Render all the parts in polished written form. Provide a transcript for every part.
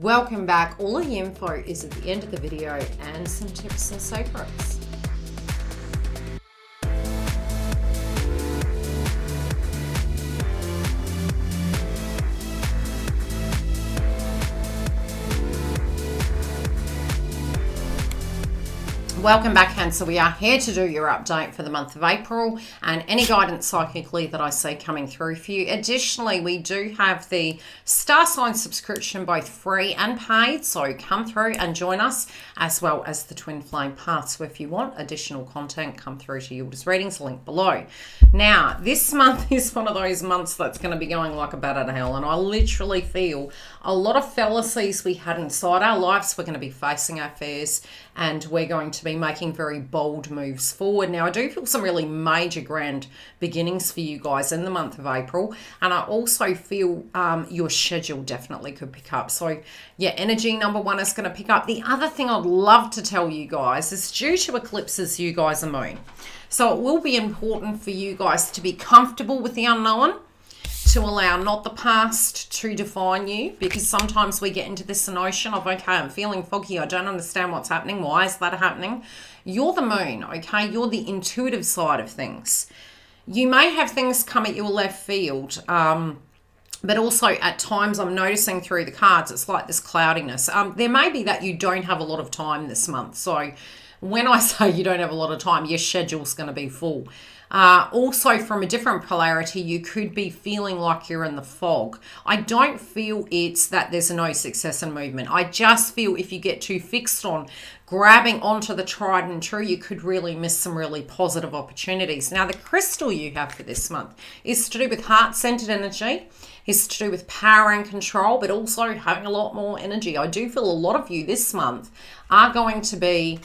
Welcome back. All of the info is at the end of the video and some tips and secrets. Welcome back, Cancer. We are here to do your update for the month of April and any guidance psychically that I see coming through for you. Additionally, we do have the star sign subscription, both free and paid, so come through and join us, as well as the twin flame path. So if you want additional content, come through to Yildiz readings, link below. Now, this month is one of those months that's going to be going like a bat out of hell, and I literally feel a lot of fallacies we had inside our lives. We're going to be facing our fears, and we're going to be making very bold moves forward. Now, I do feel some really major grand beginnings for you guys in the month of April, and I also feel your schedule definitely could pick up. So yeah, energy number one is going to pick up. The other thing I'd love to tell you guys is due to eclipses, you guys are moon. So it will be important for you guys to be comfortable with the unknown, to allow not the past to define you, because sometimes we get into this notion of, okay, I'm feeling foggy, I don't understand what's happening, why is that happening? You're the moon, okay? You're the intuitive side of things. You may have things come at your left field, but also at times I'm noticing through the cards, it's like this cloudiness. There may be that you don't have a lot of time this month. So when I say you don't have a lot of time, your schedule's going to be full. Also, from a different polarity, you could be feeling like you're in the fog. I don't feel it's that there's no success and movement. I just feel if you get too fixed on grabbing onto the tried and true, you could really miss some really positive opportunities. Now, the crystal you have for this month is to do with heart-centered energy, is to do with power and control, but also having a lot more energy. I do feel a lot of you this month are going to be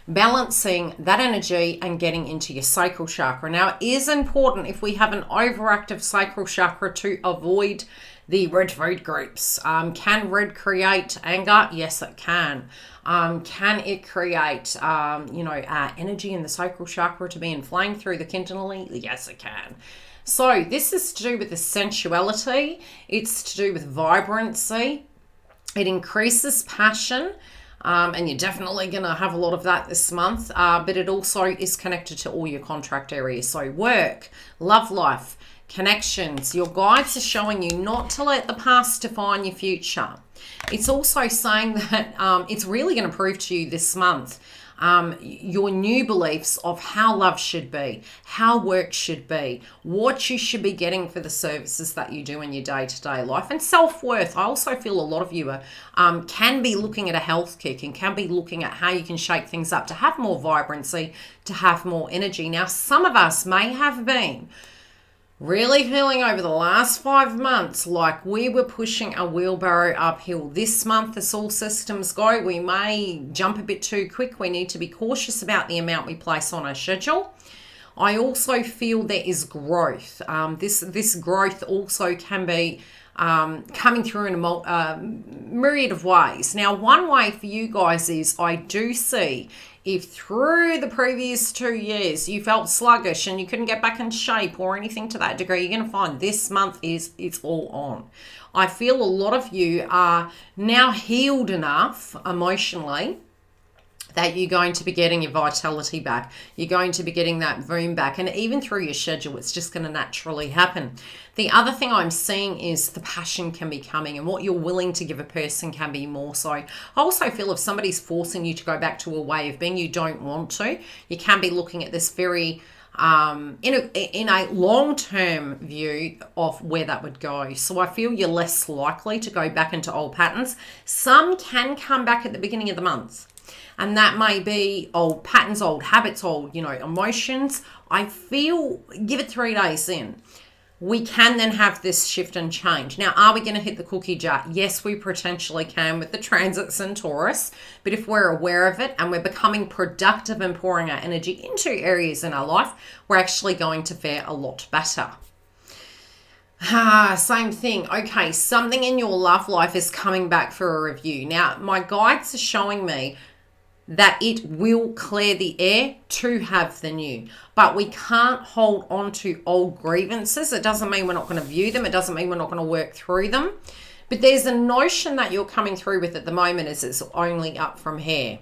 balancing that energy and getting into your sacral chakra. Now, it is important if we have an overactive sacral chakra to avoid the red food groups. Can red create anger? Yes, it can. Can it create, energy in the sacral chakra to be inflamed through the kindling? Yes, it can. So this is to do with the sensuality. It's to do with vibrancy. It increases passion. And you're definitely going to have a lot of that this month, but it also is connected to all your contract areas. So work, love life, connections. Your guides are showing you not to let the past define your future. It's also saying that it's really going to prove to you this month your new beliefs of how love should be, how work should be, what you should be getting for the services that you do in your day-to-day life, and self-worth. I also feel a lot of you can be looking at a health kick and can be looking at how you can shake things up to have more vibrancy, to have more energy. Now, some of us may have been really feeling over the last 5 months like we were pushing a wheelbarrow uphill. This month, as all systems go, we may jump a bit too quick. We need to be cautious about the amount we place on our schedule. I also feel there is growth. This growth also can be coming through in a myriad of ways. Now, one way for you guys is I do see if through the previous 2 years you felt sluggish and you couldn't get back in shape or anything to that degree, you're going to find this month it's all on. I feel a lot of you are now healed enough emotionally that you're going to be getting your vitality back. You're going to be getting that boom back. And even through your schedule, it's just going to naturally happen. The other thing I'm seeing is the passion can be coming, and what you're willing to give a person can be more so. I also feel if somebody's forcing you to go back to a way of being you don't want to, you can be looking at this very in a long-term view of where that would go. So I feel you're less likely to go back into old patterns. Some can come back at the beginning of the month, and that may be old patterns, old habits, old, emotions. I feel, give it 3 days in, we can then have this shift and change. Now, are we going to hit the cookie jar? Yes, we potentially can with the transits in Taurus. But if we're aware of it and we're becoming productive and pouring our energy into areas in our life, we're actually going to fare a lot better. Same thing. Okay, something in your love life is coming back for a review. Now, my guides are showing me that it will clear the air to have the new. But we can't hold on to old grievances. It doesn't mean we're not going to view them. It doesn't mean we're not going to work through them. But there's a notion that you're coming through with at the moment is it's only up from here.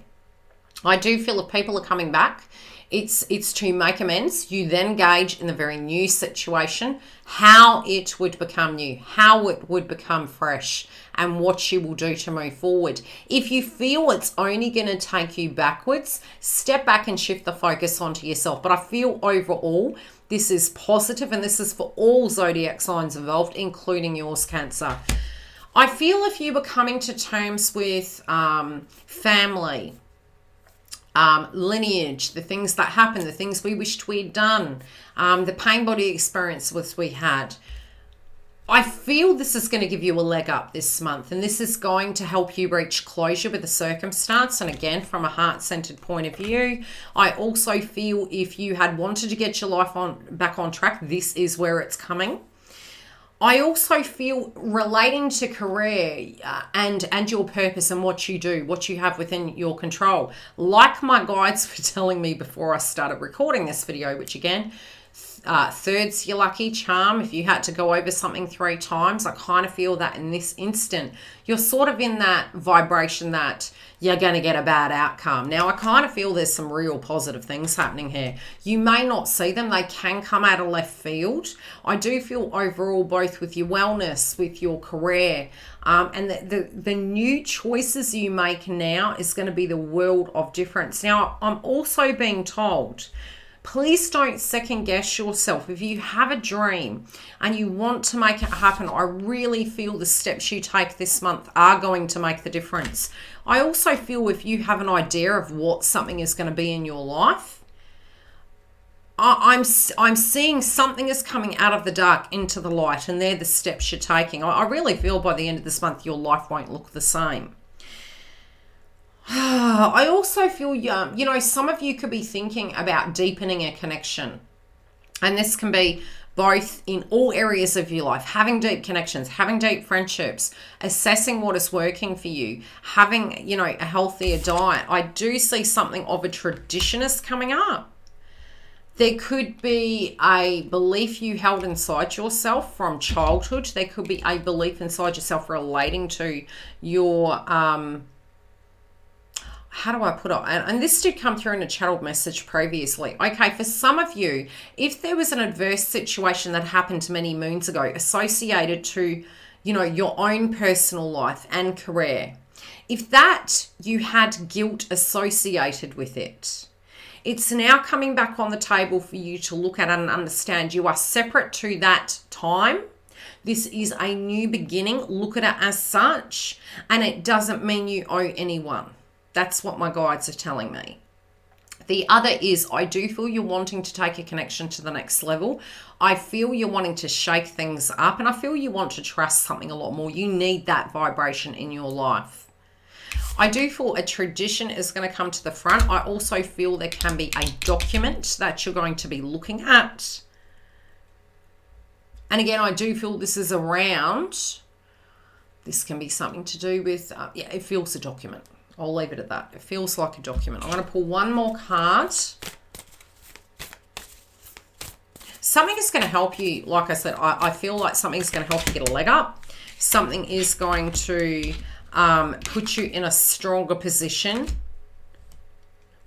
I do feel if people are coming back, it's to make amends. You then gauge in the very new situation how it would become new, how it would become fresh, and what you will do to move forward. If you feel it's only going to take you backwards, step back and shift the focus onto yourself. But I feel overall this is positive, and this is for all zodiac signs involved, including yours, Cancer. I feel if you were coming to terms with family, lineage, the things that happened, the things we wished we'd done, the pain body experiences we had, I feel this is going to give you a leg up this month, and this is going to help you reach closure with the circumstance. And again, from a heart-centered point of view, I also feel if you had wanted to get your life back on track, this is where it's coming. I also feel relating to career and your purpose and what you do, what you have within your control. Like my guides were telling me before I started recording this video, which again, third's your lucky charm. If you had to go over something 3 times, I kind of feel that in this instant, you're sort of in that vibration that you're going to get a bad outcome. Now, I kind of feel there's some real positive things happening here. You may not see them. They can come out of left field. I do feel overall, both with your wellness, with your career, and the new choices you make now is going to be the world of difference. Now, I'm also being told, please don't second guess yourself. If you have a dream and you want to make it happen, I really feel the steps you take this month are going to make the difference. I also feel if you have an idea of what something is going to be in your life, I'm seeing something is coming out of the dark into the light, and they're the steps you're taking. I really feel by the end of this month, your life won't look the same. I also feel, you know, some of you could be thinking about deepening a connection. And this can be both in all areas of your life, having deep connections, having deep friendships, assessing what is working for you, having, you know, a healthier diet. I do see something of a traditionist coming up. There could be a belief you held inside yourself from childhood. There could be a belief inside yourself relating to your, how do I put it? And this did come through in a channeled message previously. Okay, for some of you, if there was an adverse situation that happened many moons ago associated to, you know, your own personal life and career, if that you had guilt associated with it, it's now coming back on the table for you to look at and understand you are separate to that time. This is a new beginning. Look at it as such, and it doesn't mean you owe anyone. That's what my guides are telling me. The other is I do feel you're wanting to take a connection to the next level. I feel you're wanting to shake things up, and I feel you want to trust something a lot more. You need that vibration in your life. I do feel a tradition is going to come to the front. I also feel there can be a document that you're going to be looking at. And again, I do feel this is around, this can be something to do with, yeah, it feels a document. I'll leave it at that. It feels like a document. I'm going to pull one more card. Something is going to help you. Like I said, I feel like something's going to help you get a leg up. Something is going to put you in a stronger position.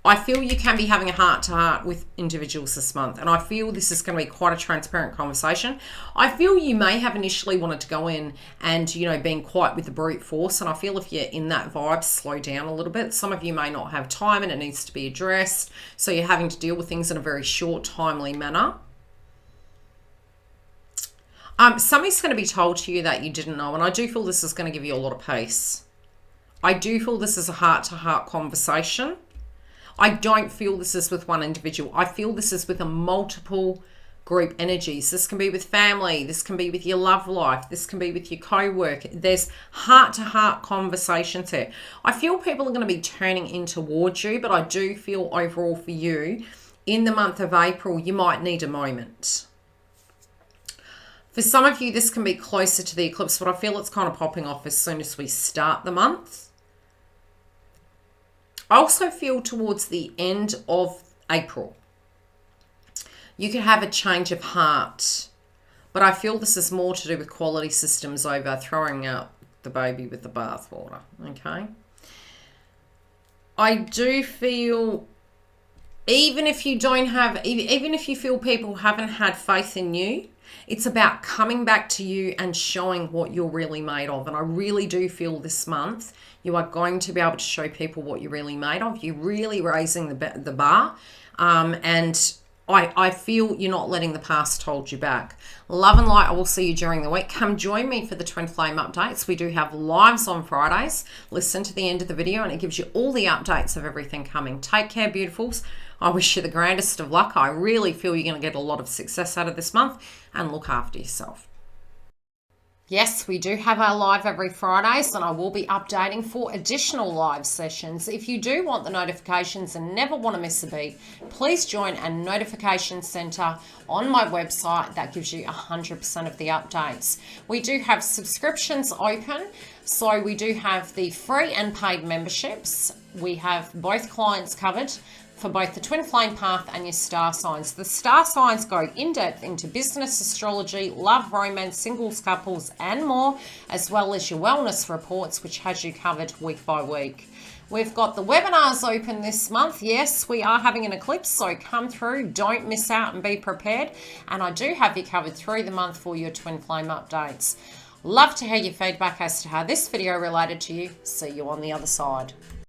I feel you can be having a heart-to-heart with individuals this month, and I feel this is going to be quite a transparent conversation. I feel you may have initially wanted to go in and, you know, being quite with the brute force, and I feel if you're in that vibe, slow down a little bit. Some of you may not have time and it needs to be addressed, so you're having to deal with things in a very short, timely manner. Something's going to be told to you that you didn't know, and I do feel this is going to give you a lot of peace. I do feel this is a heart-to-heart conversation. I don't feel this is with one individual. I feel this is with a multiple group energies. This can be with family. This can be with your love life. This can be with your co-work. There's heart-to-heart conversations here. I feel people are going to be turning in towards you, but I do feel overall for you, in the month of April, you might need a moment. For some of you, this can be closer to the eclipse, but I feel it's kind of popping off as soon as we start the month. I also feel towards the end of April, you could have a change of heart, but I feel this is more to do with quality systems over throwing out the baby with the bathwater, okay? I do feel, even if you don't have, even if you feel people haven't had faith in you, it's about coming back to you and showing what you're really made of. And I really do feel this month you are going to be able to show people what you're really made of. You're really raising the bar. And I feel you're not letting the past hold you back. Love and light. I will see you during the week. Come join me for the Twin Flame updates. We do have lives on Fridays. Listen to the end of the video and it gives you all the updates of everything coming. Take care, beautifuls. I wish you the grandest of luck. I really feel you're going to get a lot of success out of this month, and look after yourself. Yes, we do have our live every Fridays, and I will be updating for additional live sessions. If you do want the notifications and never want to miss a beat, please join a notification center on my website. That gives you 100% of the updates. We do have subscriptions open, so we do have the free and paid memberships. We have both clients covered for both the twin flame path and your star signs. The star signs go in depth into business, astrology, love, romance, singles, couples, and more, as well as your wellness reports, which has you covered week by week. We've got the webinars open this month. Yes, we are having an eclipse, so come through. Don't miss out and be prepared. And I do have you covered through the month for your twin flame updates. Love to hear your feedback as to how this video related to you. See you on the other side.